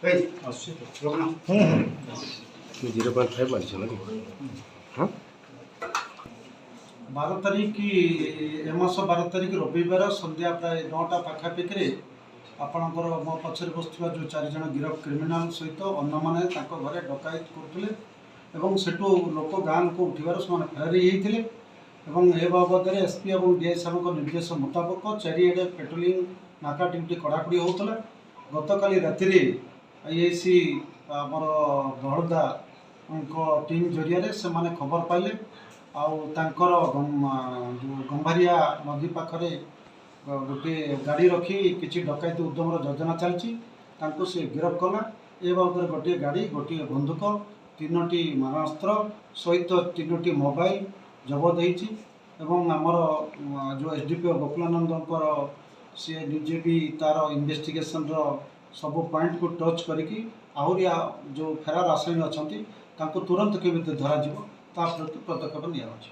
0.5 ମାରିଛ ନା ହଁ 12 ତାରିଖ ଏ ମାସ 12 ତାରିଖ ରବିବାର ସନ୍ଧ୍ୟା ପ୍ରାୟ 9ଟା ପାଖାପାଖିରେ ଆପଣଙ୍କର ମୋ ପଛରେ ବସିଥିବା ଯେଉଁ 4 ଜଣ ଗିରଫ କ୍ରିମିନାଲ ସହିତ ଅନ୍ୟମାନେ ତାଙ୍କ ଘରେ ଡକାୟତ କରୁଥିଲେ ଏବଂ ସେଠୁ ଲୋକ ଗାଁ ଲୋକ ଉଠିବାରୁ ସେମାନେ ଫେରାରୀ ହେଇଥିଲେ ଏବଂ ଏ ବାବଦରେ ଏସ୍ପି ଏବଂ ଡିଆଇ ସାହେବଙ୍କ ନିର୍ଦ୍ଦେଶ ମୁତାବକ ଚାରିଆଡ଼େ ପେଟ୍ରୋଲିଂ ନାକା ଡ୍ୟୁଟି କଡ଼ାକଡ଼ି ହେଉଥିଲା। ଗତକାଲି ରାତିରେ ଆଇଆଇସି ଆମର ବଳଦାଙ୍କ ଟିମ୍ ଜରିଆରେ ସେମାନେ ଖବର ପାଇଲେ ଆଉ ତାଙ୍କର ଗମ୍ଭାରିଆ ନଦୀ ପାଖରେ ଗୋଟିଏ ଗାଡ଼ି ରଖି କିଛି ଡକାୟତି ଉଦ୍ୟମର ଯୋଜନା ଚାଲିଛି ତାଙ୍କୁ ସେ ଗିରଫ କଲା। ଏ ବାବଦରେ ଗୋଟିଏ ଗାଡ଼ି ଗୋଟିଏ ବନ୍ଧୁକ 3ଟି ମାରଣାସ୍ତ୍ର ସହିତ 3ଟି ମୋବାଇଲ ଜବତ ହେଇଛି ଏବଂ ଆମର ଯେଉଁ ଏସ୍ଡିପିଓ ଗୋକୁଳାନନ୍ଦଙ୍କର ସିଏ ନିଜେ ବି ତାର ଇନଭେଷ୍ଟିଗେସନର ସବୁ ପଏଣ୍ଟକୁ ଟଚ୍ କରିକି ଆହୁରି ଯେଉଁ ଫେରାର ଆସାମୀ ଅଛନ୍ତି ତାଙ୍କୁ ତୁରନ୍ତ କେମିତି ଧରାଯିବ ତା ପ୍ରତି ପଦକ୍ଷେପ ନିଆଯାଉଛି।